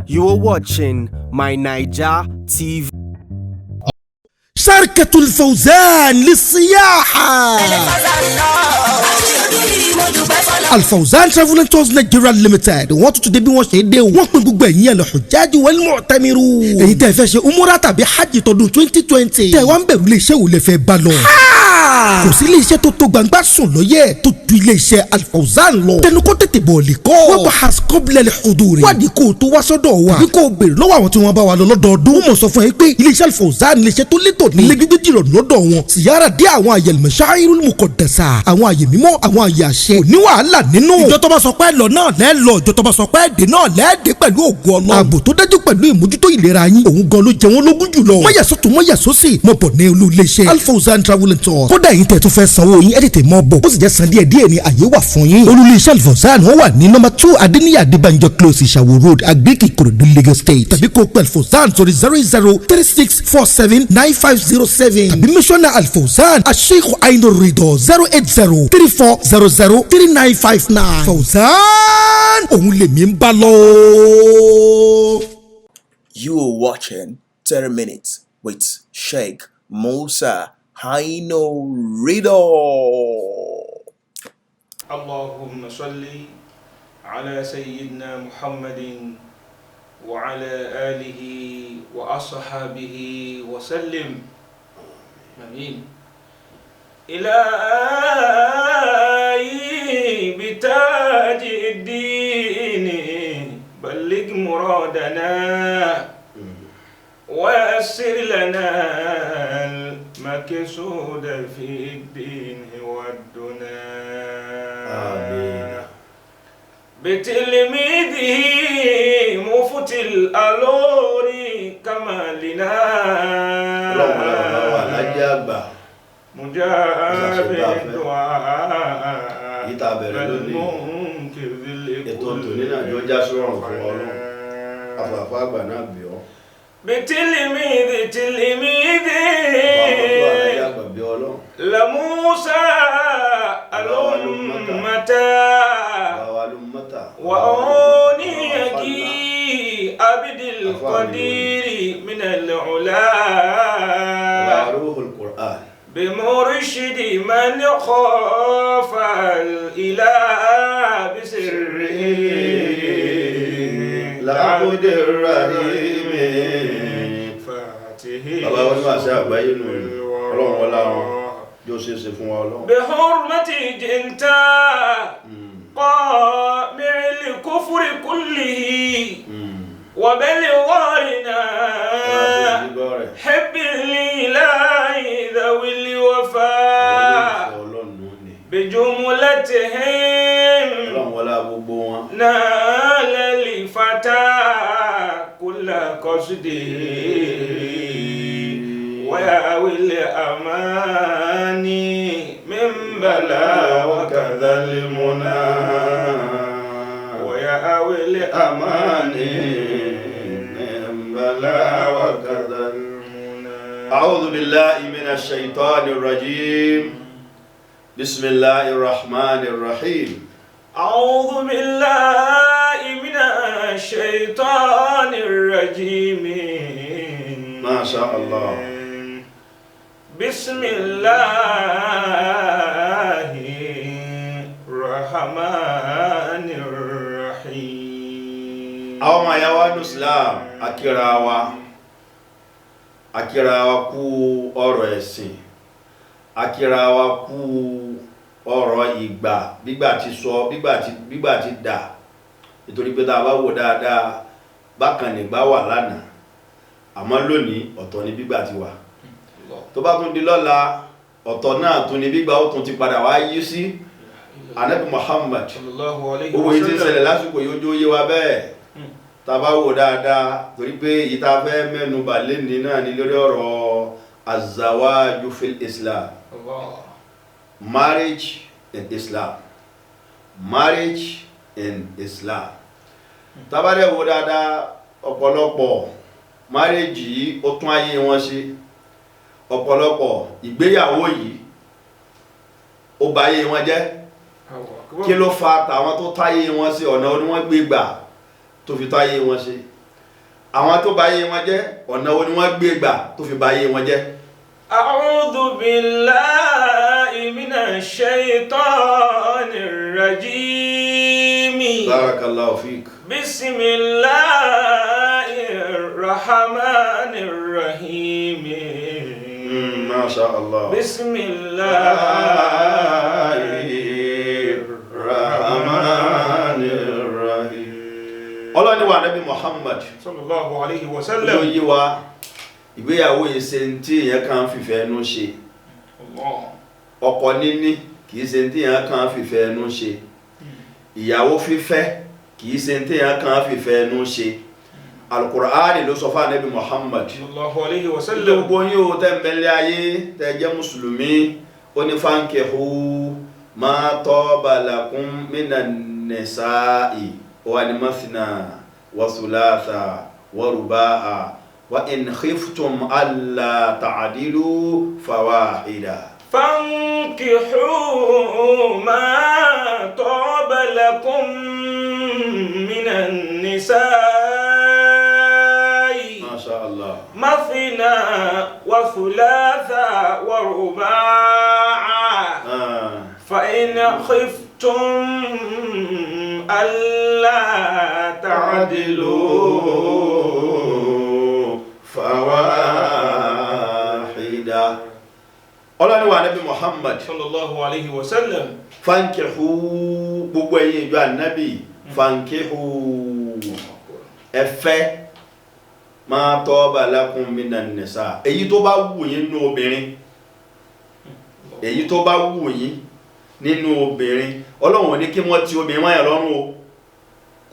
You are watching My Naija TV. شركة الفوزان للسياحة. الفوزان Travel and Tours Nigeria Limited wọ́n tún dé bí wọ́n ṣe dé o. wọ́n pín gbogbo ẹ̀yin al-hujjaj wal-mu'tamirun. èyí tẹ́ fẹ́ ṣe umura tàbí hajj tọdún 2020. tẹ́ wá ń bẹ̀rù ilé iṣẹ́ wo lè fẹ́ bá lọ. kò sí ilé iṣẹ́ tó tó gbangba sùn lóye tó ju ilé iṣẹ́ Al-Fawzan lọ. tẹnu kó tètè bọ̀ lè kọ́. wọ́n bá hasqobla al-huduri. wádìí kó o tó wá sọ́dọ̀ wa. àbí kó o béèrè lọ́wọ́ àwọn tí wọ́n bá wa lọ lọ́dọọdún. wọ́n mọ̀ sọ fún ẹ pé ilé iṣẹ́ Al-Fawzan ilé iṣẹ́ tó létò ní. ilé gbígbé jìrọ̀ lọ́dọ̀ wọn. siyara dé àwọn àyè al-mashairul muqaddasa. àwọn àyè mímọ́ àwọn àyè àṣẹ. ní wàhálà nínú. ìjọ tó bá sọ pé lọ náà lẹ́ lọ. ìjọ tó bá sọ pé dé náà lẹ́ dé pẹ̀lú ògo Ọlọ́run. ààbò tó dájú pẹ̀lú ìmójútó ìlera yín. òun gan ló jẹ wọ́n lógún jùlọ. mọ̀yà sọ́tún mọ̀yà sósì mọ̀ bọ̀ ní olú ilé iṣẹ́ Al-Fawzan Travel and Tours. kódà yín tẹ̀ tó fẹ́ sanwó yín ẹ̀ tètè mọ̀ bọ̀. ó sì jẹ́ san díẹ̀ ní àyè wà fún yín. olú ilé iṣẹ́ Al-Fawzan wọ́n wà ní nọ́mbà 2 Adéníyì Adébánjọ close Ìṣàwò road Agbèkì Ìkòròdú Lagos State. tàbí kó pẹ̀ Al-Fawzan sórí 0036479507. tàbí mísọ́nà Al-Fawzan Sheikh Ainur Ridho 08034003959. Fawzan òun lèmi ń bá lọ. You are watching 30 Minutes with Sheikh Musa Ainur Ridho. اللهم صل على سيدنا محمد وعلى آله وأصحابه وسلم آمين. إلهي بتاج الدين بلغ مرادنا ويسر لنا المقصود في الدين والدنا بتلميذه مفتي الألور كمالنا مجاب الدعاء بالمنكر ذي بتلميذ لموسى الأمة وأونيكي عبد القدير من العلا روح القرآن بمرشد من خاف الإله بسره العبد الرحيم فاته bàbá wọn ní àṣẹ àgbáyé nù Ọlọ́run wọlá wọn yóò ṣe é ṣe fún wa Ọlọ́run. بحرمة جنتا قامع الكفر كله وبلغارنا حب الإله ذوي الوفاء بجملتهم نال الفتى كل قصده ويأوي الأماني من بلا وكذا المنى ويأوي الأماني من بلا وكذا المنى. أعوذ بالله من الشيطان الرجيم بسم الله الرحمن الرحيم. أعوذ بالله من الشيطان الرجيم. ما شاء الله. بسم الله الرحمن الرحيم. àwọn ọmọ ìyá wa ní Islam akíra wa kú ọ̀rọ̀ ẹ̀sìn, akíra wa kú ọ̀rọ̀ ìgbà gbígbà ti dà, nítorí pé tá a bá wò dáadáa bákan nígbà wà lánàá àmọ́ lónìí ọ̀tọ̀ ni gbígbà ti wà. tó bá tún di lọ́la ọ̀tọ̀ náà tún ni gbígbà ó tún ti padà wá yí sí. Ànábì Muhammad owó yìí ti ń ṣẹlẹ̀ lásìkò yóò jó yé wa bẹ́ẹ̀ tá a bá wò dáadáa, torí pé èyí tá a fẹ́ mẹ́nu bà lẹ́ni náà ni lórí ọ̀rọ̀ azawaju fil Islam, marriage in Islam, marriage in Islam. tá a bá dẹ̀ wò dáadáa ọ̀pọ̀lọpọ̀ marriage yìí ó tún ayé wọn ṣe, ọ̀pọ̀lọpọ̀ ìgbéyàwó yìí ó bà ayé wọn jẹ́. kí ló fa tàwọn tó táyé wọn ṣe, ọ̀nà ni wọ́n gbé gbà tó fi táyé wọn ṣe. àwọn tó báyé wọn jẹ́ ọ̀nà wo ni wọ́n gbé gbà tó fi báyé wọn jẹ́. A'udhu billahi minash shaitanir rajim. Barakallahu fik. Bismillahir rahmanir rahim. Masha Allah. Bismillahir rahmanir rahim. Ọlọ́ni wa Nabi Muhammad Sallallahu alayhi wa ló sallam. yí wa ìgbéyàwó ìṣe tí èèyàn kan fìfẹ́ ẹnu ṣe. Ọkọ níní kìí ṣe tí èèyàn kan fìfẹ́ ẹnu ṣe. Ìyàwó fífẹ́ kìí ṣe tí èèyàn kan fìfẹ́ ẹnu ṣe. Al-Qur'ani ló sọ fún Nabi Muhammad Sallallahu alayhi wa sallam. gbogbo yín o tẹ́ ń bẹ̀lẹ̀ ayé tẹ́ jẹ́ mùsùlùmí ó ní fankihu ma taba lakum minan nisa'i wa ni mathna wa thulatha wa ruba'a wa in khiftum alla ta'dilu fawahida. فانكحوا ما طاب لكم من النساء ما شاء الله مثنى وثلاث ورباع فإن خفتم ألا تعدلوا فواحدة. Ọlọ́ni wa Nabi Muhammad sallallahu alayhi wa sallam. fankihu gbogbo ẹ̀yin ìjọ Ànábì fankihu ẹ̀fẹ́ ma taba lakum minan nisa èyí tó bá wù yín nínú obìnrin èyí tó bá wù yín nínú obìnrin Ọlọ́run ní kí wọ́n ti obìnrin wáyà lọ́rùn o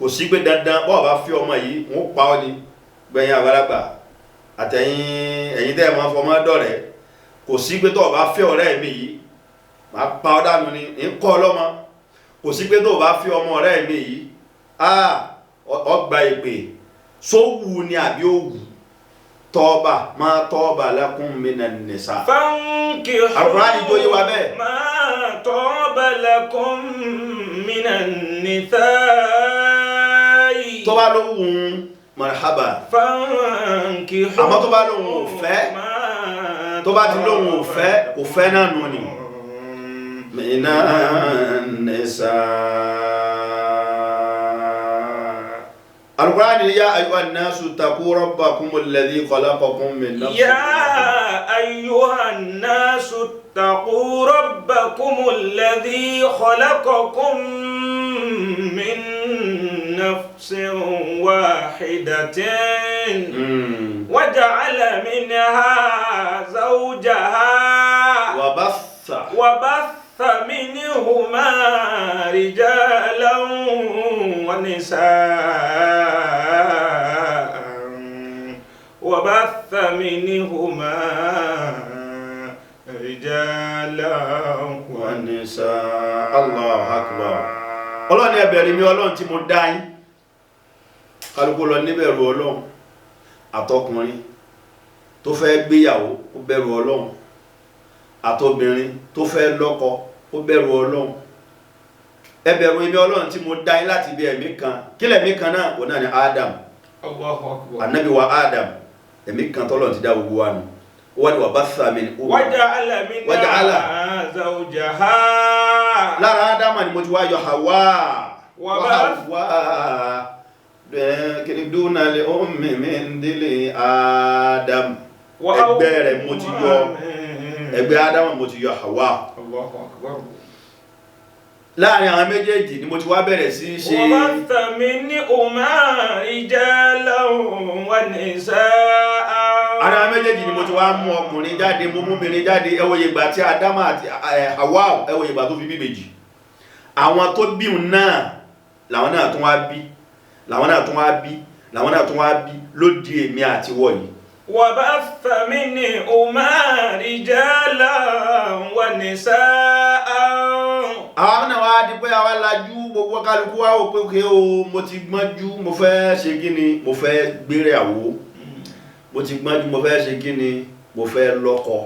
kò sí pé dandan bọ́ọ̀ bá fi ọmọ yìí wọ́n pa ọ́ ni gbẹ̀yìn àgbàlagbà àtẹ̀yìn tẹ́ ẹ̀ máa fọmọ dọ̀rẹ́ kò sí pé tó o bá fẹ́ ọ̀rẹ́ mi yìí máa pa ọ́ dànù ni ń kọ́ ọlọ́mọ kò sí pé tó o bá fẹ́ ọmọ ọ̀rẹ́ mi yìí ọgbà ìpè sówù ni àbí òwù tọ́ọ̀bà máa tọ́ọ̀bà lakum minan nisa. fankihu Al-Qur'ani tó yé wa bẹ́ẹ̀. ma taba lakum minan nisa'i. tó bá lóhùn marhaba. fankihu àmọ́ tó bá lóhùn ò fẹ́ tó bá ti lóhùn ò fẹ́ kò fẹ́ náà nù ni. minan nisa. Al-Qur'ani ya ayyuhan nasu taqu rabbakumul ladhi khalaqakum min nafsin يا أيها الناس اتقوا ربكم الذي خلقكم من نفس واحدة وجعل منها زوجها وبث منهما رجالا ونساء وبث منهما رجالا ونساء. Allahu Akbar. Ọlọ́run ni ẹ bẹ̀rù mi Ọlọ́run tí mo dá yín kálukú lọ níbẹ̀rù Ọlọ́run àtọkùnrin tó fẹ́ gbéyàwó ó bẹ̀rù Ọlọ́run àtobìnrin tó fẹ́ lọ́kọ ó bẹ̀rù Ọlọ́run ẹ bẹ̀rù mi Ọlọ́run tí mo dá yín láti bí ẹ̀mí kan kí lẹ̀mí kan náà òun náà ni Adam. Allahu Akbar. Ànábì wa Adam ẹ̀mí kan tọ́lọ́run ti dá gbogbo wa nù wọ́n ni wà bá sàmì ní ọmọ waja'ala zawjaha lára Ádámà ni mo ti wá yọ Hawa dúnà lè ummi min dili Adam ẹgbẹ́ rẹ̀ mo ti yọ ẹgbẹ́ Ádámà mo ti yọ Hawa. Allahu Akbar. láàrin àwọn méjèèjì ni mo ti wá bẹ̀rẹ̀ sí ṣe وبث منهما رجالا ونساء. ara méjèèjì ni mo ti wá mú ọkùnrin jáde mú múbìnrin jáde ẹ wo ìgbà tí Ádámà àti Hawa ẹ wo ìgbà tó fi bí méjì àwọn tó bíun náà làwọn náà tún wá bí làwọn náà tún wá bí làwọn náà tún wá bí ló di èmi àti wọ̀ yìí. وبث منهما رجالا ونساء. àwọn náà wá di pé àwa lajú gbogbo kálukú wá wò pé òkè o mo ti gbọ́njú mo fẹ́ ṣe kí ni mo fẹ́ gbéyàwó mo ti gbọ́njú mo fẹ́ ṣe kí ni mo fẹ́ lọ́kọ.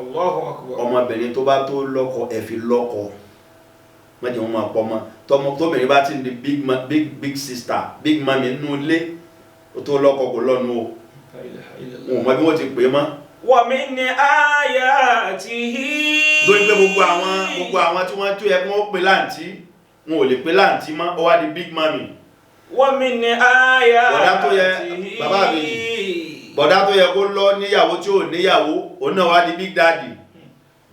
Allahu Akbar. ọmọbìnrin tó bá tó lọ́kọ ẹ fi lọ́kọ má jẹ́ wọn máa pọ̀ mọ́ tóbìnrin bá ti di big sister big mami nínú ilé ó tó lọ́kọ kò lọ́nu o wọn mọ̀ bí wọ́n ti pè é mọ́. wa min ayatihi. lórí pé gbogbo àwọn tí wọ́n tó yẹ kí wọ́n pè láǹtí wọn ò lè pè láǹtí mọ́ ó wá di big mami. wa min ayatihi. bọ̀dá tó yẹ bàbá mi bọ̀dá tó yẹ kó lọ níyàwó tí ò níyàwó òun náà wá di big daddy.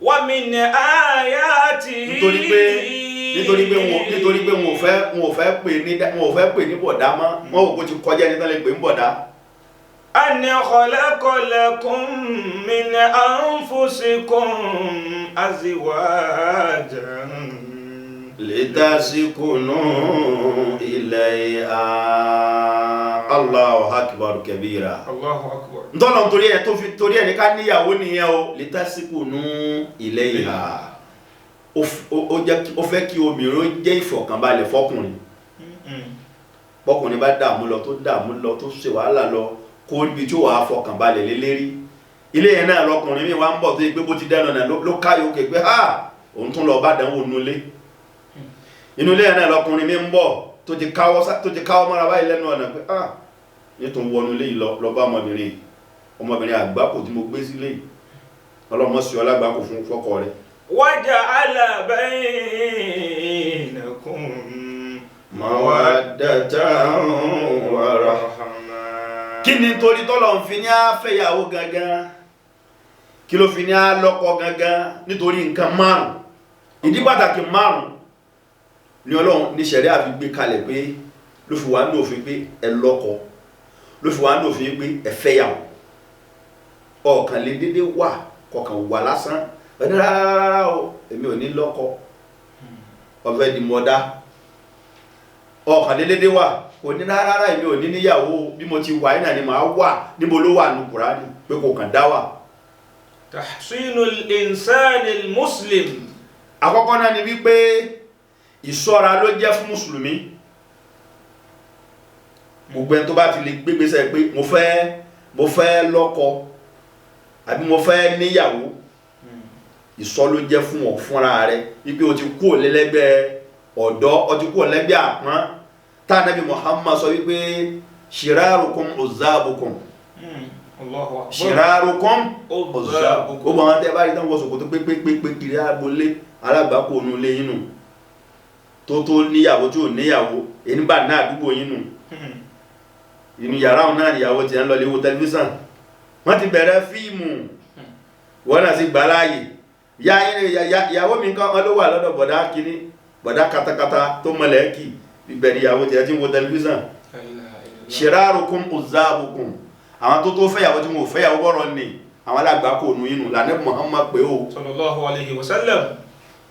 wa min ayatihi. nítorí pé wọn ò fẹ́ pè ní bọ̀dá mọ́ wọn ò kó ti kọjá ní tán lè pè ní bọ̀dá. أن خلق لكم من أنفسكم أزواجا لتسكنوا إليها Allahu akbar kabira. Allahu akbar. ntọ́lọ̀ torí ẹ̀ ní ká níyàwó nìyẹn o litasikunu ilayha ó fẹ́ kí obìnrin jẹ́ ìfọ̀kànbalẹ̀ fọ́kùnrin bọ́kùnrin bá dààmú lọ tó ṣe wàhálà lọ kó níbi tí ó wà fọkànbalẹ̀ lélẹ́rí ilé yẹn náà lọkùnrin mi wá ń bọ̀ tó yẹ pé bó ti dáná náà ló káyọ̀ òkè pé òun tún lọ bá dánwò nulẹ̀ inú ilé yẹn náà lọkùnrin mi ń bọ̀ tó ti káwọ́ mọ́ra báyìí lẹ́nu ọ̀nà pé nítorí wọnú ilé yìí lọ bá ọmọbìnrin àgbákò tí mo gbé sílé ọlọ́mọ sí ọlágbákò fún fọ́kọ rẹ̀. waja'ala bainakum mawaddatan wa rahma. Kí ni torí tọ́lọ̀ ń fi ní àfẹ́yàwó gangan kí ló fi ní àlọ́kọ gangan nítorí nǹkan márùn ìdí pàtàkì márùn ni Ọlọ́run ní ṣẹ̀ríà fi gbé kalẹ̀ pé ló fi wà ní òfin pé ẹ lọ́kọ ló fi wà ní òfin pé ẹ fẹ́yàwó ọ̀kan lè dédé wà kọ̀kan wà lásán ẹni rárá o èmi ò ní lọ́kọ ọ̀fẹ́ di mọ́dá ọ̀kan lè dédé wà kò ní rárá èmi ò ní níyàwó bí mo ti wà náà ni màá wà níbo ló wà ní Kùránì pé kò kàn dá wà. tahsinul insanil muslim. Àkọ́kọ́ náà ni wípé ìṣọ́ra ló jẹ́ fún mùsùlùmí gbogbo ẹni tó bá ti lè gbégbésẹ̀ pé mo fẹ́ lọ́kọ àbí mo fẹ́ níyàwó ìṣọ́ ló jẹ́ fún ọ fúnra rẹ wípé o ti kú òlẹ́lẹ́gbẹ́ ọ̀dọ́ o ti kú òlẹ́gbẹ́ àpọ́n tá Nábì Muhammad sọ wípé shirarukum uzzabukum shirarukum uzzabukum gbogbo àwọn tẹ́ bá rí tán wọ́n ṣòkòtò pépépépé kiri agbolé alágbàkó onú ilé yínú tó níyàwó tí ò níyàwó èyí bá náà àdúgbò yínú inú yàrá òun náà níyàwó ti ń lọ léwo tẹlifíṣàn wọ́n ti bẹ̀rẹ̀ fíìmù wọ́n náà sì gbà láàyè ìyàwó mi kan ló wà lọ́dọ̀ bọ̀dá kìíní bọ̀dá katakata tó mọ̀lẹ́kì ìbẹ̀rẹ̀ ìyàwó ti ẹ̀ tí ń wo tẹlifíṣàn shirarukum uzzabukum àwọn tó fẹ́yàwó tí wọ́n fẹ́yàwó bọ́rọ̀ ní àwọn alágbàkó onú inú lànà Muhammad pé ó sallallahu alayhi wa sallam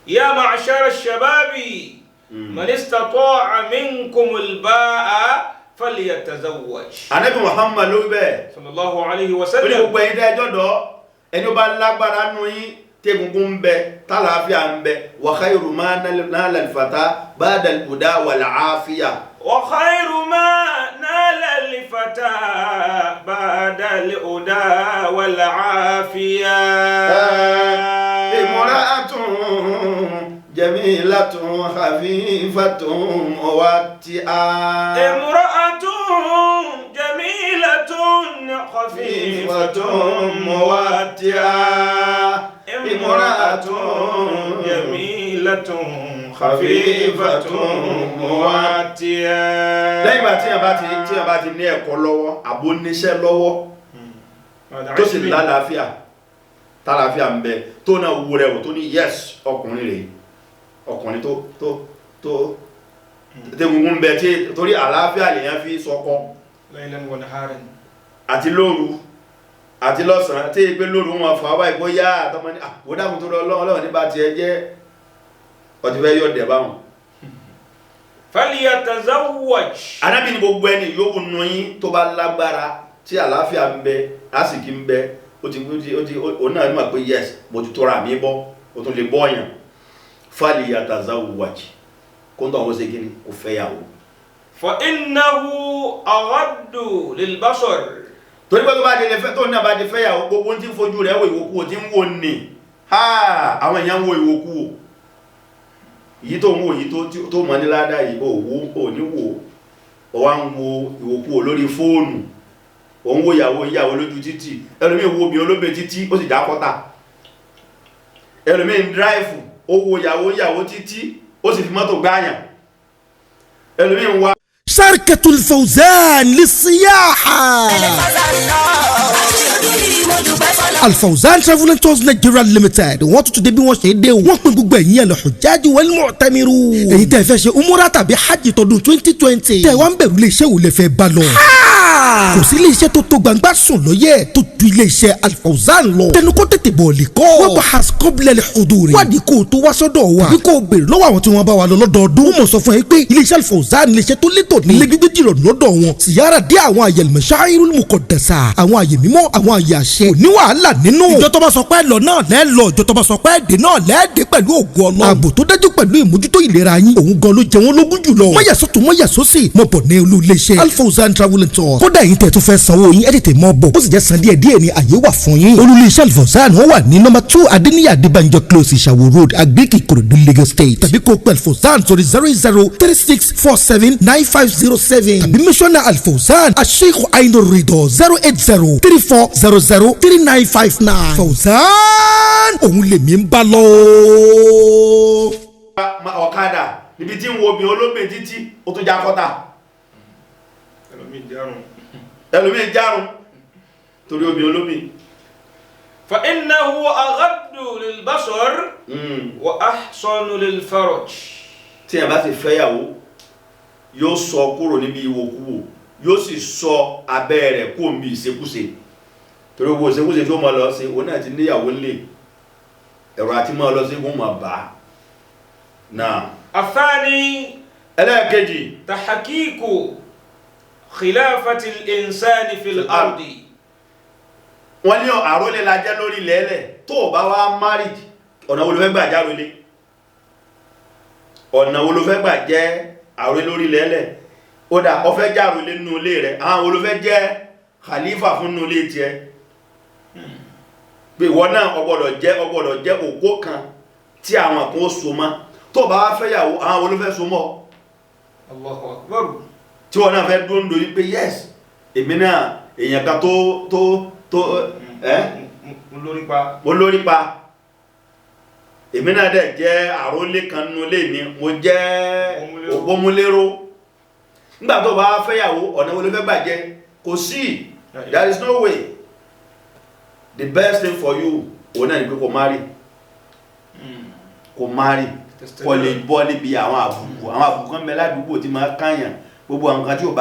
ya ma'ashara shababi man istata'a minkumul ba'a falyatazawwaj. Ànábì Muhammad ló bẹ́ẹ̀ sallallahu alayhi wa sallam ó ní gbogbo ẹ̀yin tẹ́ jọ́dọ̀ ẹni ó bá lágbára nù yín tegungun ń bẹ tálàáfíà ń bẹ wa khayru ma nala al-fata ba'da al-huda wal-afiya. wa khayru ma nala al-fata ba'da al-huda wal-afiya. imra'atun jamilatun khafifatun muwatti'a. imra'atun jamilatun khafifatun muwatti'a. imra'atun jamilatun khafifatun muwatti'a. lẹ́yìn ìgbà tí a bá ti ní ẹ̀kọ́ lọ́wọ́ àbó níṣẹ́ lọ́wọ́ tó sì lálàáfíà tálàáfíà ń bẹ tó náà wú rẹ̀ wò tó ní yes ọkùnrin rẹ̀ ọkùnrin tó tẹ́gungun bẹ tí torí àlàáfíà lèyàn fi sọkọ laylan wa naharan àti lóru àti lọ́sàn tí pé lóru wọn fà wá ìgbó yá àtọmọ ní àwòdákùn tó lọ́wọ́ nígbà tí ẹ jẹ́ ọtí fẹ́ yọ dẹ̀ báwọn. falyatazawwaj. Ànábì ní gbogbo ẹni yóò nù yín tó bá lágbára tí àlàáfíà ń bẹ àsìkí ń bẹ ó náà ní mà pé yes mo ti tọrọ àmì bọ́ ó tún lè bọ́ yàn falyatazawwaj kó ń tọ́ àwọn ṣe kí ni kò fẹ́ yàwó. fa innahu aghaddu lilbasar. Torí pé tó bá délé fẹ́ tó ní àbájẹ́ fẹ́ yàwó gbogbo tí ń fojú rẹ̀ wo ìwòkú tí ń wò ní àwọn èèyàn wo ìwòkú yìí tó ń wò yìí tó mọ̀ ní ládá yìí ò ní wò ó wá ń wo ìwòkú olórí fóònù ó ń wo ìyàwó lójú títì ẹlòmíì wo bí olóbe títí ó sì já kọ́tà ẹlòmíì ń dráìfù ó wo ìyàwó títí ó sì fi mọ́tò gbáyàn ẹlòmíì ń wá. شركة الفوزان للسياحة Al-Fawzan Travel and Tours Nigeria Limited wọ́n tún ti dé bí wọ́n ṣe dé o wọ́n pín gbogbo ẹ̀yin al-Hujjaj wal-Mu'tamiru èyí tẹ́ fẹ́ ṣe umura tàbí hajj tọdún 2020 tẹ́ wá ń bẹ̀rù iléeṣẹ́ wo lè fẹ́ bá lọ. kò sí iléeṣẹ́ tó tó gbangba sùn lóye tó ju iléeṣẹ́ Al-Fawzan lọ tẹnu kó tètè bọ̀ lè kọ́ wọ́n bá hasqablẹ̀ huduri wádìí kó tó wá sọ́dọ̀ wa tàbí kó béèrè lọ́wọ́ àwọn tí wọ́n bá wa lọ lọ́dọọdún wọ́n mọ̀ sọ fún ẹ pé iléeṣẹ́ Al-Fawzan iléeṣẹ́ tó létò ní ilé gbígbé jìrọ̀ lọ́dọ̀ wọn ziyara dé àwọn àyè al-mashairul muqaddasa àwọn àyè mímọ́ àwọn àyè àṣẹ òní wàhálà nínú ìjọ tó bá sọ pé lọ náà lẹ́ lọ ìjọ tó bá sọ pé dé náà lẹ́ dé pẹ̀lú ògùn ọlọ́run ààbò tó dájú pẹ̀lú ìmójútó ìlera yín òun gan ló jẹ wọ́n lógún jùlọ mọ́yàsó tó mọ́yàsó sì mọ̀ bọ̀ ní olú iléeṣẹ́ Al-Fawzan Travel and Tours kódà yín tẹ̀ tó fẹ́ sanwó yín ẹ̀ tètè mọ́ bọ̀ ó sì jẹ́ san díẹ̀ ní àyè wà fún yín olú iléeṣẹ́ Al-Fawzan wọ́n wà ní nọ́mbà 2 Adéníyì Adébánjọ close Ìṣàwó road Àgbékì Ìkòròdú Lagos State tàbí kó pẹ̀ Al-Fawzan sórí 0036479507 tàbí mísọ́nà Al-Fawzan Sheikh Ainur Ridha 08034003959 Fawzan òun lèmi ń bá lọ. ọ̀kadà níbi tí ń wo obìnrin olóbìn títí ó tún já kọ́tà ẹlòmíì járun torí obìnrin olóbìn. fa innahu aghaddu lil basar wa ahsanu lil farj. tí ẹ bá ti fẹ́yàwó yóò sọ kúrò níbi ìwòkúwò yóò sì sọ abẹ́ rẹ̀ kó mi ìṣekúṣe torí owó ìṣekúṣe tó máa lọ sí òun náà ti níyàwó lè ẹ̀rọ àti máa lọ sí kó máa bá náà. athani ẹlẹ́ẹ̀kejì tahqiqu khilafati al-insani fil ardi. wọ́n ní àrólé la jẹ́ lórí lẹ́lẹ̀ tó o bá wá married ọ̀nà wo ló fẹ́ gbà járólé ọ̀nà wo ló fẹ́ gbà jẹ́ àrólé lórí lẹ́lẹ̀ ó dà ó fẹ́ járólé nínú ilé rẹ̀ àwọn wo ló fẹ́ jẹ́ khalifa fún nínú ilé tiẹ̀ pé ìwọ náà ó gbọ́dọ̀ jẹ́ òkó kan tí àwọn kan ó so mọ́ tó o bá wá fẹ́yàwó àwọn wo ló fẹ́ so mọ́ Allahu Akbar. tí wọ́n náà fẹ́ dúndò yí pé yes èmi náà èèyàn kan tó mo lórí pa èmi náà dẹ̀ jẹ́ àrólé kan nínú ilé mi mo jẹ́ ògbómúlérò nígbà tó bá fẹ́yàwó ọ̀nà wo ló fẹ́ gbàjẹ́ kò sí there is no way the best thing for you òun náà ni pé kò marry kò lè bọ́ níbi àwọn àbùkù kan bẹ ládùúgbò tí máa káyàn gbogbo àwọn kan tí ò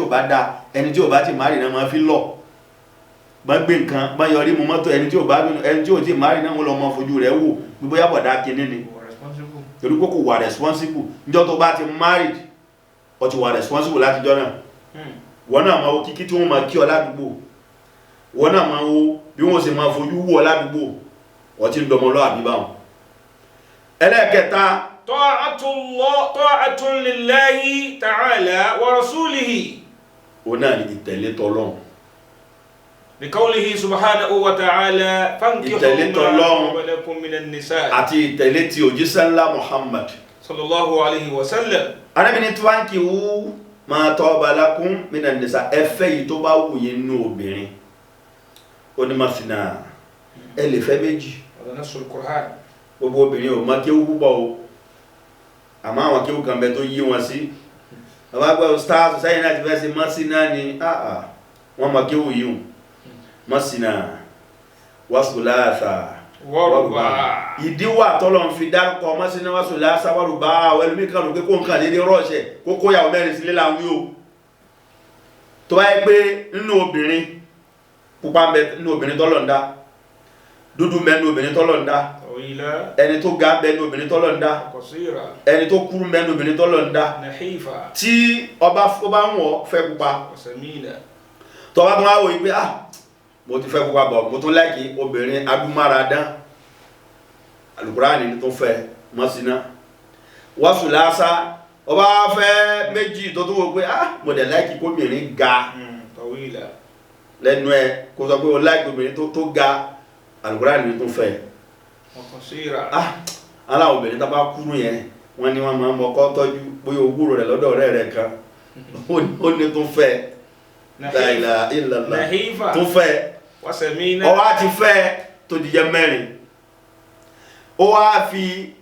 bá dá ẹni tí ò bá ti marry náà máa fi lọ bá gbé nǹkan bá yọrí mu mọ́tò ẹni tí ò tí marry náà wọ́n lọ mọ fojú rẹ̀ wò gbogbo yàbọ̀ dá kinní ni torí kò wà responsible níjọ́ tó bá ti married ó ti wà responsible látijọ́ náà wọ́n náà máa wo kíkí tí wọ́n máa kí ọ ládùúgbò wọ́n náà máa wo bí wọ́n sì máa fojú wò ọ ládùúgbò ó ti ń dọmọ lọ àbí báwọn. ẹlẹ́ẹ̀kẹta ta'atun lillahi ta'ala wa rasulihi. òun náà ni ìtẹ̀lé tọlọ́run. بقوله سبحانه وتعالى فانكحوا ما طاب لكم من النساء àti ìtẹ̀lé tí òjíṣẹ́ ńlá Muhammad sallallahu alayhi wa sallam. arábìnrin tí wọ́n kì í wú ma taba lakum minan nisa ẹfẹ́ yìí tó bá wù yín nínú obìnrin onímọ̀sínà ẹ lè fẹ́ méjì. ọ̀dọ̀ nasul Qur'an. gbogbo obìnrin ò mọ kéwú púpọ̀ o àmọ́ àwọn kéwú kan bẹ tó yí wọn sí àwọn agbẹ́ stars sẹ́yìn náà ti fẹ́ ṣe mọ́sínà ni wọ́n mọ kéwú yìí o mọ́sínà wàsùláàsà wọ́rùbá ìdíwà tọ́lọ̀ ń fi dárúkọ mọ́sínà wàsùláàsà wọ́rùbá ẹlòmí kan ló pé kó nǹkan lédè rọ́ọ̀ṣẹ̀ kó kóyàwó mẹ́rin sílé láwọn yóò tó báyé pé nínú obìnrin pupa ń bẹ nínú obìnrin tọ́lọ̀ ń dá dúdú ń bẹ nínú obìnrin tọ́lọ̀ ń dá ẹni tó ga ń bẹ nínú obìnrin tọ́lọ̀ ń dá ẹni tó kúrú ń bẹ nínú obìnrin tọ́lọ̀ ń dá tí ọba ń wọ̀ fẹ́ pupa tọ́ba tó wá wò yí pé mo ti fẹ́ pupa bọ̀ mo tún láìkí obìnrin adúmáradán Al-Qur'ani tó fẹ́ mọ́síná wọ́sùn lásá ọba fẹ́ méjì tó tún wò pé mo dẹ̀ láìkí kóbìnrin ga lẹ́nu ẹ̀ kó sọ pé o láìkí obìnrin tó ga Al-Qur'ani tó fẹ́ aláwọ̀ obìnrin tó bá kúrú yẹn wọ́n ní wọ́n máa ń mọ́kọ́ tọ́jú bóyá ogúrò rẹ̀ lọ́dọ̀ ọ̀rẹ́ rẹ̀ kan ó ní tún fẹ́ la ilaha illallah nahifa tún fẹ́ wasamina ó wá ti fẹ́ tó di jẹ́ mẹ́rin ó wá fi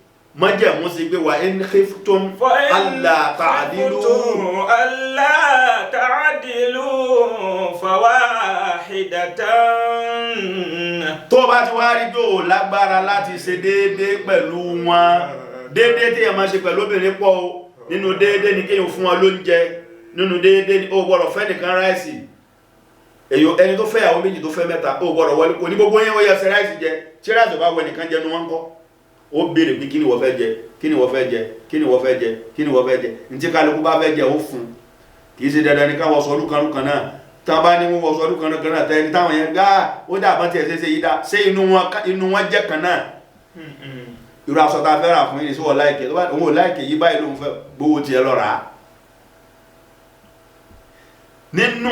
májẹ̀mú sí pé wa in khiftum alla ta'dilu fawahidatan tó bá ti wá rí pé ó lágbára láti ṣe déédé pẹ̀lú wọn déédé tí ẹ máa ṣe pẹ̀lú obìnrin pọ̀ o nínú déédé ní kéèyàn fún wọn lóúnjẹ nínú déédé ní ó gbọ́dọ̀ fẹ́ nìkan ráìsì ẹni tó fẹ́ ìyàwó méjì tó fẹ́ mẹ́ta ó gbọ́dọ̀ wọlé kò ní gbogbo yẹn ó yẹ ṣe ráìsì jẹ tí ráìsì bá wẹ nìkan jẹnu wọn kọ́ ó béèrè pé kí ni wọ́n fẹ́ jẹ kí ni wọ́n fẹ́ jẹ kí ni wọ́n fẹ́ jẹ kí ni wọ́n fẹ́ jẹ ní tí kálukú bá fẹ́ jẹ ó fún kì í ṣe dandan ní káwọn sọ lúkanlú kan náà tí wọ́n bá ní wọ́n sọ lúkanlú kan náà tẹ́ni táwọn yẹn gá ó dàbọ̀ tí ẹ̀ ṣe yí dá ṣé inú wọn jẹ́ kan náà irú aṣọ tá a fẹ́ rà fún yín ní sí wọ́n láìkè tó bá òun ò láìkè yí báyìí ló ń fẹ́ gbowó tiẹ̀ lọ rà á nínú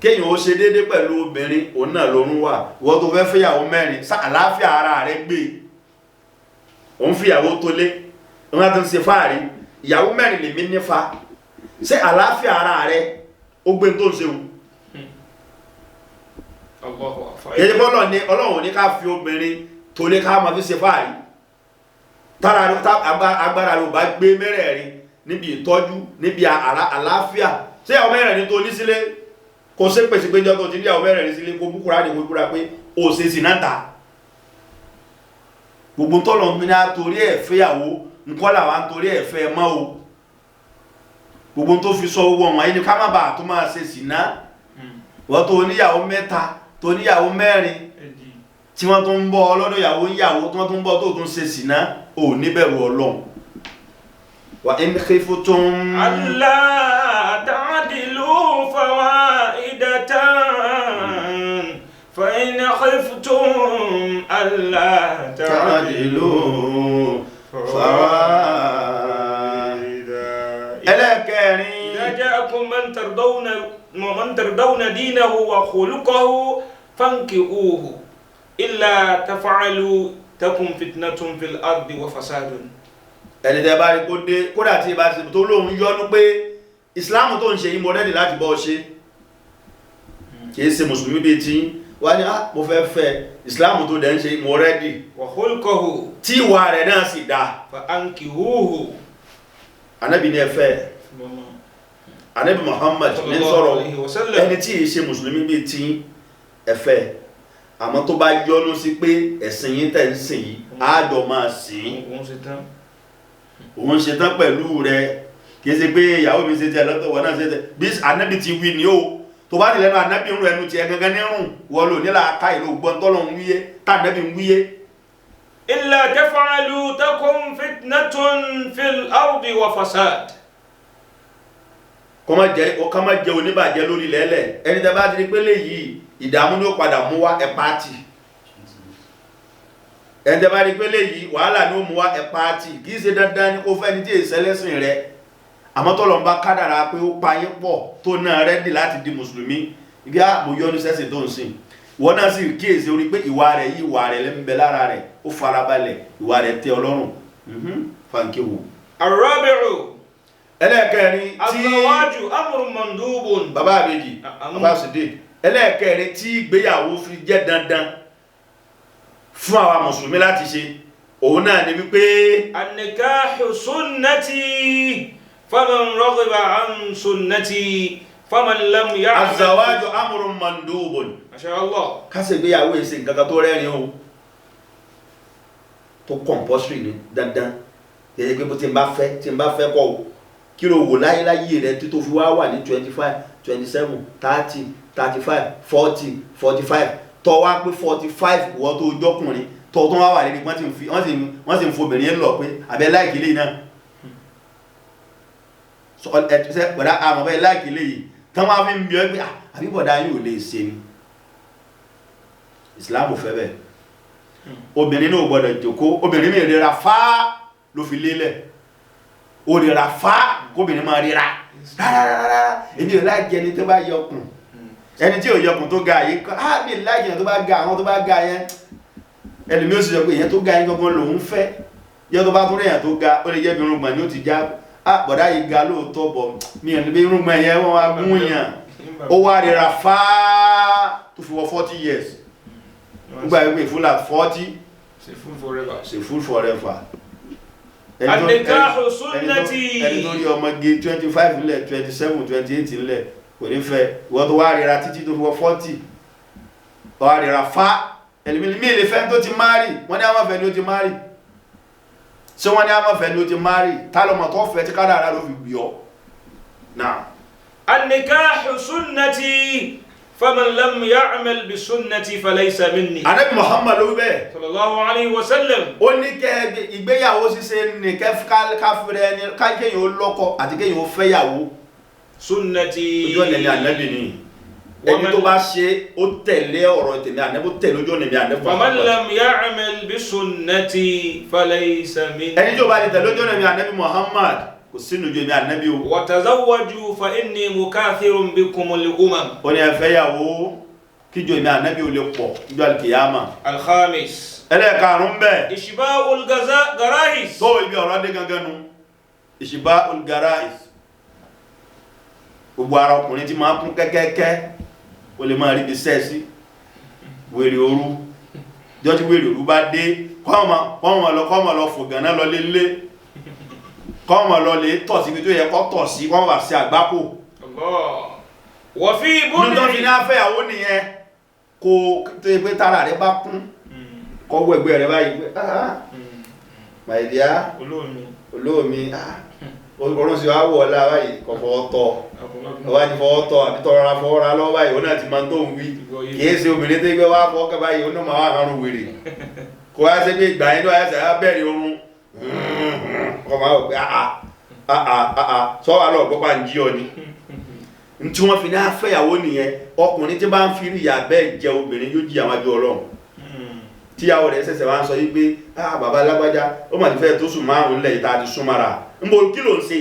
kéèyàn ó ṣe déédé pẹ̀lú obìnrin òun náà lórún wà wọ́n tó fẹ́ fẹ́yàwó mẹ́rin àlàáfíà ara rẹ̀ gbé òun fìyàwó tó lé wọ́n tó ń ṣe fáàrí ìyàwó mẹ́rin lè mí nífa ṣé àlàáfíà ara rẹ̀ ó gbé tó ń ṣe òun èyí bọ́lọ̀ ní ọlọ́run ní ká fi obìnrin tó lé ká máa fi ṣe fáàrí tára agbára ló bá gbé mẹ́rẹ̀ẹ̀rin níbi ìtọ́jú níbi àlàáfíà ṣé ìyàwó mẹ́rẹ̀ẹ̀rin tó ní sílé kò sí pèsè péjọ tó ti ní ìyàwó mẹ́rẹ̀ẹ̀rin sílé kó búkúrá ní gbogbo pé ó ṣe sí náà ta gbogbo tọ́lọ̀ ń ní àtorí ẹ̀ fẹ́yàwó nǹkan làwọn àtorí ẹ̀ fẹ́ mọ́ o gbogbo tó fi sọ owó wọn yìí ni ká má bàa tó máa ṣe sí náà wọ́n tó níyàwó mẹ́ta tó níyàwó mẹ́rin tí wọ́n tó ń bọ́ ọlọ́dọ̀ ìyàwó ń yàwó tí wọ́n tó ń bọ́ tó tún ṣe sí náà ò níbẹ̀rù Ọlọ́run wa in khiftum alla ta'dilu fawaidatan fa in khiftum alla ta'dilu fawaidatan ẹlẹ́kẹ̀rin idha ja'akum man tardawna dinahu wa khuluquhu fankihuhu illa taf'alu takun fitnatun fil ardi wa fasadun ẹni tẹ́ bá rí kó dé kódà tí ìbá ti tó lóhun yọ́nú pé ìsìláàmù tó ń ṣe yìí mo rẹ́dì láti bọ́ ṣe kìí ṣe mùsùlùmí bí tí wá ní mo fẹ́ fẹ́ ìsìláàmù tó dẹ̀ ń ṣe mo rẹ́dì wa khulquhu tí ìwà rẹ̀ náà sì dá fa ankihuhu anábì ní ẹfẹ́ anábì Muhammad ní sọ̀rọ̀ ẹni tí ì ṣe mùsùlùmí bí tí ẹfẹ́ àmọ́ tó bá yọ́nú sí pé ẹ̀sìn yìí tẹ̀ ń sìn yìí àádọ́ máa sìn òun ṣe tán pẹ̀lú rẹ̀ kìí ṣe pé ìyàwó mi ṣe tẹ́ lọ́tọ̀ wọ́n náà ṣe tẹ́ bí anábì ti wí ní o tó bá ti lẹ́nu anábì ń rú ẹnu ti ẹ gangan ní rùn wọ́n lò nílà ká ìlú gbọ́n tọ́lọ̀ ń wíyé tá anábì ń wíyé. illa taf'alu takun fitnatun fil ardi wa fasad. kọ́ má jẹ́ oníbàjẹ́ lórí lẹ́lẹ̀ ẹni tẹ́ bá ti rí pé léyìí ìdààmú ló padà mú wá ẹ̀ pàtì ẹ̀ǹtẹ́ bá rí pé léyìí wàhálà ní ó mú wá ẹ̀ pàtì kìí ṣe dandan ní kó fẹ́ni tí èsẹ́lẹ́sìn rẹ̀ àmọ́ tọ́lọ̀ ń bá kádàrá pé ó payé pọ̀ tó náà rẹ́dì láti di mùsùlùmí ibi àmọ́ yọ́nú sẹ́sìn tó ń sìn wọ́n náà sì kíyèsí orí pé ìwà rẹ̀ yìí ìwà rẹ̀ lẹ́m̀bẹ̀ lára rẹ̀ ó farabalẹ̀ ìwà rẹ̀ tẹ́ Ọlọ́run fankihu. Ar-rabi'u ẹlẹ́ẹ̀kẹrin tí az-zawaju amrun mandubun bàbá àbèjì bàbá Sìdé ẹlẹ́ẹ̀kẹrin tí ìgbéyàwó fi jẹ́ dandan fún àwa mùsùlùmí láti ṣe òun náà ni wípé an-nikahu sunnati faman raghiba an sunnati faman lam ya'mal az-zawaju amrun mandubun masha Allah kásẹ̀ ìgbéyàwó èsì nǹkan tó rẹ́rin o tó compulsory ní dandan yẹ pé bó tí n bá fẹ́ kọ́ o kí ló wò láyéláyé rẹ tí tó fi wá wà ní 25 27 30 35 40 45 tọ́ wá pé 45 wọ́n tó jọ́kùnrin tọ́ tó wá wà lẹ́ni wọ́n sì ń fobìnrin lọ pé àbẹ́ láìkì lè náà pẹ̀lá àmọ́ bẹ́ láìkì lè yìí tán wá fi ń bí ẹgbẹ́ àbíbọ̀dá yóò lè ṣe ni Islam fẹ́ bẹ́ẹ̀ obìnrin náà gbọ́dọ̀ jókòó obìnrin mi rira fáá ló fi lélẹ̀ ó rira fáá kóbìnrin máa rira rárá èmi ò láì jẹ ẹni tó bá yọkùn ẹni tí ò yọkùn tó ga yìí kọ́ mi láì jẹ tó bá ga àwọn tó bá ga yẹn ẹlòmí ó sì sọ pé ìyẹn tó ga yẹn gangan lòun fẹ́ yẹn tó bá tún rẹ̀yàn tó ga ó lè jẹ́ bí irùngbọ̀n ni ó ti já bọ̀dá yìí ga lóòótọ́ bọ̀ mi ẹ̀ níbi irúgbọ́n yẹn wọ́n wá gún yàn ó wá rira fáá tó fi wọ 40 years nígbà wípé fún like 40 c'est full forever. c'est full forever. An-nikahu sunnati. ẹni tó rí ọmọge 25 nílẹ̀ 27 28 nílẹ̀ kò ní fẹ́ ìwọ́n tó wá rira títí tó fi wọ 40 ó wá rira fá ẹlòmíì lè fẹ́ tó ti márì wọ́n ní àwọn afẹ́ ni ó ti márì ṣé wọ́n ní àwọn afẹ́ ni ó ti márì tálọ́mọ̀ tó fẹ́ tí kádàrá ló fi gbì ọ́ náà. An-nikahu sunnati faman lam ya'mal bi sunnati falaysa minni. Ànábì Muhammad ló bẹ́ẹ̀. Sallallahu alayhi wa sallam. Ó ní kẹ́ ìgbéyàwó ṣíṣe ní káfíńrẹ́ ní kéèyàn ó lọ́kọ àti kéèyàn ó fẹ́yàwó. Sunnati. Ojú ọ̀nà ni Ànábì ni. Ẹni tó bá ṣe ó tẹ̀lé ọ̀rọ̀ tèmi Ànábì ó tẹ̀lé ojú ọ̀nà mi Ànábì. Faman lam ya'mal bi sunnati falaysa minni. Ẹni tó bá lè tẹ̀lé ojú ọ̀nà mi Ànábì Muhammad kò sínú ojú mi Ànábì o. Wa tazawwaju fa inni mukathirun bikumul umam. Ó ní ẹ fẹ́yàwó kíjọ mi Ànábì ó lè pọ̀ níjọ́ al-qiyama. Al-khamis. Ẹlẹ́ẹ̀karùn-ún bẹ́ẹ̀. Ishba'ul garahis. Tó ibi ọ̀rọ̀ dé gangan nu. Ishba'ul garahis. Gbogbo ara ọkùnrin tí máa kún kẹ́kẹ́kẹ́ ó lè máa rí bí sẹ́ẹ̀sì wèrè òru jọ́ tí wèrè òru bá dé kọ́mọ̀ lọ fò gànà lọ lélé kọ́mọ̀ lọ lè tọ̀ sí ibi tó yẹ kọ́ tọ̀ sí kọ́mọ̀ bá sí àgbákò wọ́n fi ibùdó ní tó fi ní afẹ́yàwó nìyẹn kò tó yẹ pé tára rẹ bá kún kọ́wọ́ ẹgbẹ́ rẹ báyìí pé my dear olóòmí ọ̀rọ̀ sí wá wọ̀ ọ̀la báyìí kọ̀ fọwọ́ tọ̀ ọwá ní fọwọ́ tọ̀ àbí tọrọra fọwọ́ra lọ́wọ́ báyìí ó náà ti máa tó ń wí kìí ṣe obìnrin tó gbé wá fọwọ́ kẹ́ báyìí ó náà máa wà àrùn wèrè kò wá ṣe pé ìgbà yẹn ló ẹsẹ̀ á bẹ̀rẹ̀ oorun kọ̀ máa wò pé sọ wà lọ́ọ̀ gbọ́pá ń jí ọ ni tí wọ́n fi ní afẹ́yàwó nìyẹn ọkùnrin tí bá ń fi ìyà bẹ́ẹ̀ jẹ obìnrin yóò jí àwọn àjọ Ọlọ́run tíyàwó rẹ̀ ṣẹ̀ṣẹ̀ wá ń sọ yí pé bàbá alágbájá ó mà ti fẹ́ tó sùn márùn-ún lẹ̀ ìta ti súnmọ́ra ń bo kí ló ń ṣe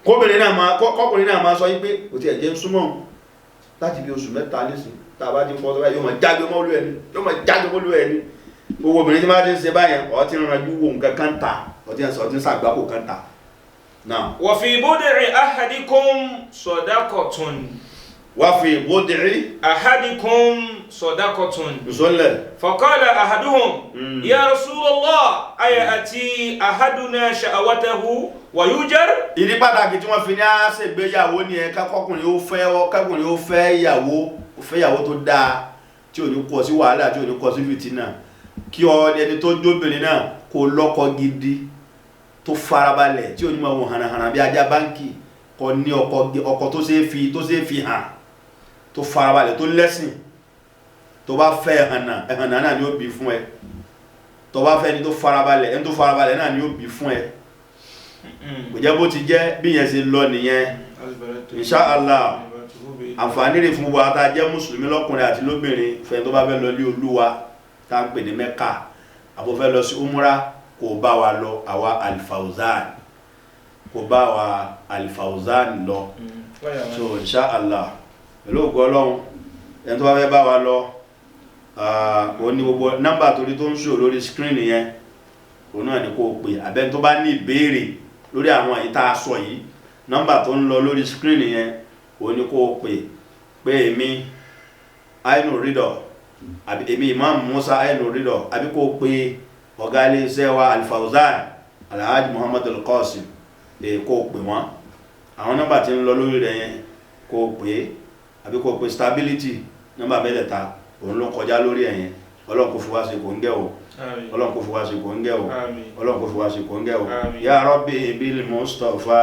kọkùnrin náà máa sọ yí pé kò tí ẹ̀ jẹ́ ń súnmọ́ láti bí oṣù mẹ́ta nísìn tá a bá ti ń fọ́ sọ́bàá yóò máa jágbe mọ́lú ẹni gbogbo obìnrin tí máa ti ń ṣe báyẹn ọ̀ ti ń ranjú wo nǹkan kan ta ọ̀ ti ń ṣàgbákò kan ta náà. wa fi bud'i ahadikum sadaqatun. وفي بضع أحدكم صدقة يصلي فقال أحدهم يا رسول الله أيأتي أحدنا شهوته ويجر. ìdí pàtàkì tí wọ́n fi ní á ṣègbéyàwó ni ẹ kákọkùnrin ó fẹ́ ìyàwó tó dáa tí ò ní kó sí wàhálà tí ò ní kó sí fìtínà kí ẹni tó jóbìnrin náà kó lọ́kọ gidi tó farabalẹ̀ tí ò ní máa wò hànàhànà bí ajá báńkì kó ní ọkọ tó ṣe fi hàn tó farabalẹ̀ tó lẹ́sìn tó bá fẹ́ ẹ̀hànà náà ni ó bí fún ẹ tó bá fẹ́ ẹni tó farabalẹ̀ náà ni ó bí fún ẹ kò jẹ́ bó ti jẹ́ bí yẹn ṣe lọ nìyẹn inṣáàlá àǹfààní rẹ̀ fún wa tá jẹ́ mùsùlùmí lọ́kùnrin àti lóbìnrin fẹ́ tó bá fẹ́ lọ lé Olúwa tá ń pè ní Mẹ́kà àbò fẹ́ lọ sí umra kò bá wa lọ àwa Al-Fawzan lọ so inṣáàlá pẹ̀lú ògo Ọlọ́run ẹni tó bá fẹ́ bá wa lọ ó ní gbogbo nọ́mbà torí tó ń ṣò lórí screen yẹn òun náà ni kó o pè àbẹ́ni tó bá ní ìbéèrè lórí àwọn èyí tá a sọ yìí nọ́mbà tó ń lọ lórí screen yẹn òun ni kó o pè èmi Ainu Ridho àbí èmi Imam Musa Ainu Ridho àbí kó o pè ọ̀gá ilé iṣẹ́ wa Al-Fawzan Alhaji Muhammad Al-Qasim kó o pè wọ́n àwọn nọ́mbà tí ń lọ lórí rẹ̀ yẹn kó o pè àbí kó o pè stability nọ́mbà mẹ́tẹ̀ẹ̀ta òun ló kọjá lórí ẹ̀yẹn Ọlọ́run kò fi wá ṣe kò ń gẹ́ o Ọlọ́run kò fi wá ṣe kò ń gẹ́ o Ọlọ́run kò fi wá ṣe kò ń gẹ́ o ya Rabbi bil Mustafa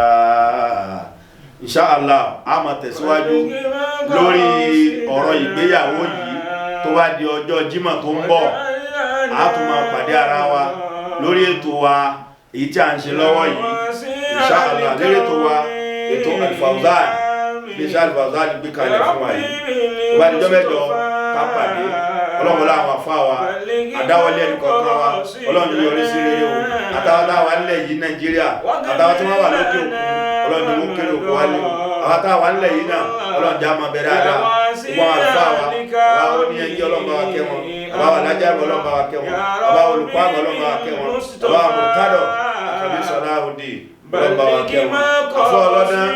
inṣáàlá a máa tẹ̀síwájú lórí ọ̀rọ̀ ìgbéyàwó yìí tó bá di ọjọ́ Jímọ̀ tó ń bọ̀ a tún máa pàdé ara wa lórí ètò wa èyí tí a ń ṣe lọ́wọ́ yìí inṣáàlá lórí ètò wa ètò Al-Fawzan iléeṣẹ́ Al-Fawzan gbé kalẹ̀ fún wa yìí tó bá di ọjọ́ mẹ́jọ ká pàdé Ọlọ́run láwọn afá wa àdáwọlé ẹni kọ̀ọ̀kan wa Ọlọ́run yọrí sí rere o àtàwọn táwa nílẹ̀ yìí Nàìjíríà àtàwọn tí wọ́n wà lókè òkun Ọlọ́run mú kéré òkú wálé o àwọn táwa nílẹ̀ yìí náà Ọlọ́run já máa bẹ̀rẹ̀ àdá wọn àlùfá wa àbá wọn ní ẹjí Ọlọ́run bá wa kẹ́ wọn àbá wọn lájà Ọlọ́run bá wa kẹ́ wọn àbá wọn olùkọ́ àgbà Ọlọ́run bá wa kẹ́ wọn àbá wọn mọ̀tádọ̀ àkàbí sọ̀rọ̀ àwòdì Rabbi ọlọ́ba wa kẹ́ wọn afọ ọlọ́dán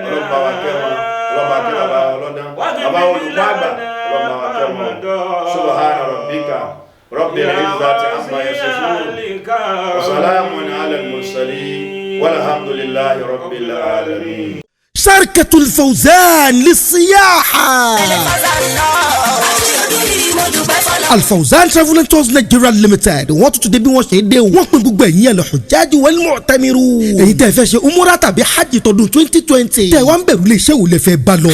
ọlọ́ba wa kẹ́ wọn ọlọ́ba kẹ́ bàbá ọlọ́dán bàbá olùkọ́ àgbà ọlọ́ba wa kẹ́ wọn subhana rabbika rabbil izzati amma yasifun wa salamun ala al-mursalin walhamdulillahi rabbil alamin. شركة الفوزان للسياحة Al-Fawzan Travel and Tours Nigeria Limited wọ́n tún dé bí wọ́n ṣe dé o wọ́n pín gbogbo ẹ̀yin al-Hujjaj wal-Mu'tamiru èyí tẹ́ fẹ́ ṣe umura tàbí hajj tọdún 2020 tẹ́ wá ń bẹ̀rù ilé iṣẹ́ wo lè fẹ́ bá lọ.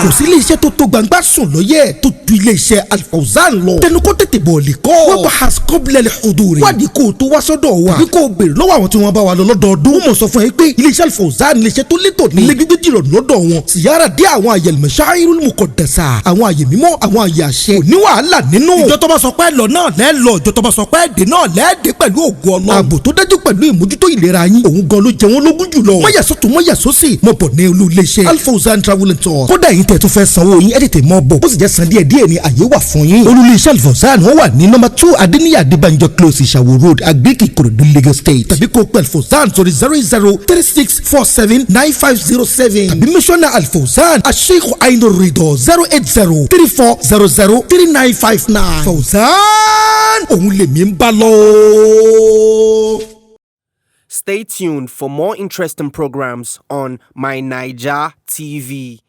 kò sí ilé iṣẹ́ tó tó gbangba sùn lóye tó ju ilé iṣẹ́ Al-Fawzan lọ tẹnu kó tètè bọ̀ lè kọ́ wọ́n bá hasqobla al-huduri wádìí kó o tó wá sọ́dọ̀ wa tàbí kó o béèrè lọ́wọ́ àwọn tí wọ́n bá wa lọ lọ́dọọdún wọ́n mọ̀ sọ fún ẹ pé ilé iṣẹ́ Al-Fawzan ilé iṣẹ́ tó létò ní ilé gbígbé jìrọ̀ lọ́dọ̀ wọn ziyara dé àwọn àyè al-mashairul muqaddasa àwọn àyè mímọ́ àwọn àyè àṣẹ òní wàhálà nínú ìjọ tó bá sọ pé lọ náà lẹ́ lọ ìjọ tó bá sọ pé dé náà lẹ́ dé pẹ̀lú ògo Ọlọ́run ààbò tó dájú pẹ̀lú ìmójútó ìlera yín òun gan ló jẹ wọ́n lógún jùlọ mọ́yà sọ́tún mọ́yà sósì mọ́ bọ̀ ní olú iléeṣẹ́ Al-Fawzan Travel and Tours kódà yín tẹ̀ tó fẹ́ sanwó yín ẹ̀ tètè mọ́ bọ̀ ó sì jẹ́ san díẹ̀ díẹ̀ ní àyè wà fún yín olú iléeṣẹ́ Al-Fawzan wọ́n wà ní nọ́mbà 2 Adéníyì Adébánjọ close Ìṣàwó road Agbèkì Ìkòròdú Lagos State tàbí kó pẹ̀ Al-Fawzan sórí 0036479507 tàbí mísọ́nà Al-Fawzan Sheikh Ainur Ridho 08034003959 Fawzan òun lèmi ń bá lọ. Stay tuned for more interesting programs on My Naija TV.